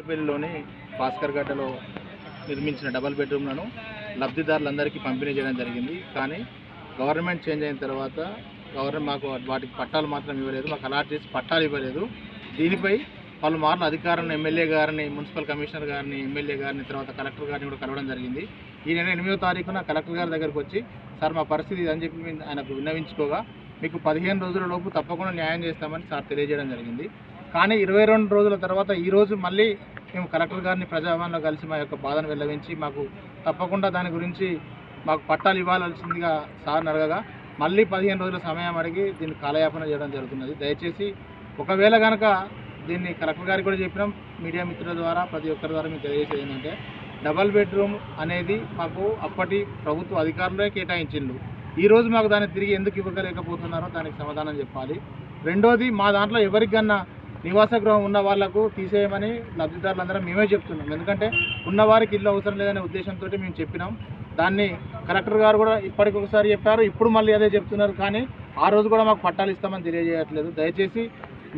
తాడేపల్లిలోని భాస్కర్ గడ్డలో నిర్మించిన డబల్ బెడ్రూమ్లను లబ్ధిదారులందరికీ పంపిణీ చేయడం జరిగింది. కానీ గవర్నమెంట్ చేంజ్ అయిన తర్వాత గవర్నమెంట్ మాకు వాటికి పట్టాలు మాత్రం ఇవ్వలేదు, మాకు అలాట్ చేసి పట్టాలు ఇవ్వలేదు. దీనిపై పలుమార్లు అధికారులను ఎమ్మెల్యే గారిని, మున్సిపల్ కమిషనర్ గారిని, ఎమ్మెల్యే గారిని, తర్వాత కలెక్టర్ గారిని కూడా కలవడం జరిగింది. ఈ నెల 8వ తారీఖున కలెక్టర్ గారి దగ్గరకు వచ్చి సార్ మా పరిస్థితి అని చెప్పి ఆయనకు విన్నవించుకోగా మీకు 15 రోజుల లోపు తప్పకుండా న్యాయం చేస్తామని సార్ తెలియజేయడం జరిగింది. కానీ 22 రోజుల తర్వాత ఈరోజు మళ్ళీ మేము కలెక్టర్ గారిని ప్రజాభవన్లో కలిసి మా యొక్క బాధను వెల్లవించి మాకు తప్పకుండా దాని గురించి మాకు పట్టాలు ఇవ్వాల్సిందిగా సార్ని అడగగా మళ్ళీ 15 రోజుల సమయం అడిగి దీన్ని కాలయాపన చేయడం జరుగుతున్నది. దయచేసి ఒకవేళ కనుక దీన్ని కలెక్టర్ గారికి కూడా చెప్పినాం, మీడియా మిత్రుల ద్వారా ప్రతి ఒక్కరి ద్వారా మీకు తెలియజేసేది ఏంటంటే డబల్ బెడ్రూమ్ అనేది మాకు అప్పటి ప్రభుత్వ అధికారులే కేటాయించిండు. ఈరోజు మాకు దాన్ని తిరిగి ఎందుకు ఇవ్వలేకపోతున్నారో దానికి సమాధానం చెప్పాలి. రెండోది, మా దాంట్లో ఎవరికన్నా నివాస గృహం ఉన్న వాళ్లకు తీసేయమని లబ్ధిదారులందరం మేమే చెప్తున్నాం. ఎందుకంటే ఉన్నవారికి ఇల్లు అవసరం లేదనే ఉద్దేశంతో మేము చెప్పినాం. దాన్ని కలెక్టర్ గారు కూడా ఇప్పటికొకసారి చెప్పారు, ఇప్పుడు మళ్ళీ అదే చెప్తున్నారు. కానీ ఆ రోజు కూడా మాకు పట్టాలు ఇస్తామని తెలియజేయట్లేదు. దయచేసి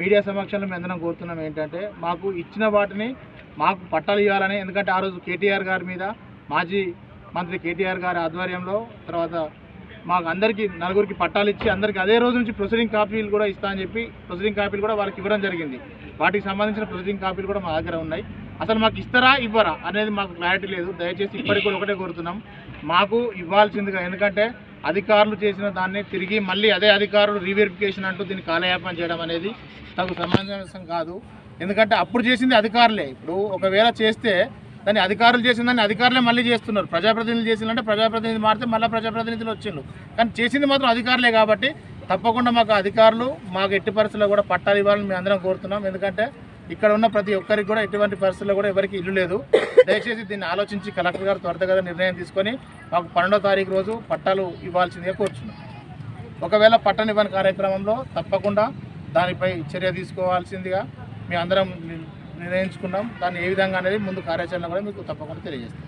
మీడియా సమక్షంలో మేము అందరం కోరుతున్నాం ఏంటంటే మాకు ఇచ్చిన వాటిని మాకు పట్టాలు ఇవ్వాలని. ఎందుకంటే ఆ రోజు కేటీఆర్ గారి మీద, మాజీ మంత్రి కేటీఆర్ గారి ఆధ్వర్యంలో తర్వాత మాకు అందరికీ నలుగురికి పట్టాలు ఇచ్చి అందరికీ అదే రోజు నుంచి ప్రొసీడింగ్ కాపీలు కూడా ఇస్తా అని చెప్పి ప్రొసీడింగ్ కాపీలు కూడా వాళ్ళకి ఇవ్వడం జరిగింది. వాటికి సంబంధించిన ప్రొసీడింగ్ కాపీలు కూడా మా దగ్గర ఉన్నాయి. అసలు మాకు ఇస్తారా ఇవ్వరా అనేది మాకు క్లారిటీ లేదు. దయచేసి ఇప్పటికి కూడా ఒకటే కోరుతున్నాం, మాకు ఇవ్వాల్సిందిగా. ఎందుకంటే అధికారులు చేసిన దాన్ని తిరిగి మళ్ళీ అదే అధికారులు రీవెరిఫికేషన్ అంటూ దీన్ని కాలయాపన చేయడం అనేది తగు సమంజసం కాదు. ఎందుకంటే అప్పుడు చేసింది అధికారులే. ఇప్పుడు ఒకవేళ చేస్తే దాన్ని అధికారులు చేసిన దాన్ని అధికారులే మళ్ళీ చేస్తున్నారు. ప్రజాప్రతినిధులు చేసిందంటే ప్రజాప్రతినిధి మారితే మళ్ళీ ప్రజాప్రతినిధులు వచ్చిండ్రు. కానీ చేసింది మాత్రం అధికారులే. కాబట్టి తప్పకుండా మాకు అధికారులు మాకు ఎట్టి పరిస్థితుల్లో కూడా పట్టాలు ఇవ్వాలని మేము అందరం కోరుతున్నాం. ఎందుకంటే ఇక్కడ ఉన్న ప్రతి ఒక్కరికి కూడా ఎటువంటి పరిస్థితుల్లో కూడా ఎవరికి ఇల్లు లేదు. దయచేసి దీన్ని ఆలోచించి కలెక్టర్ గారు త్వరితగతిన నిర్ణయం తీసుకొని మాకు 12వ తారీఖు రోజు పట్టాలు ఇవ్వాల్సిందిగా కోరుచున్నాం. ఒకవేళ పట్టణ ఇవ్వని కార్యక్రమంలో తప్పకుండా దానిపై చర్య తీసుకోవాల్సిందిగా మేము అందరం నిర్ణయించుకున్నాం. దాన్ని ఏ విధంగా అనేది ముందు కార్యాచరణ కూడా మీకు తప్పకుండా తెలియజేస్తాం.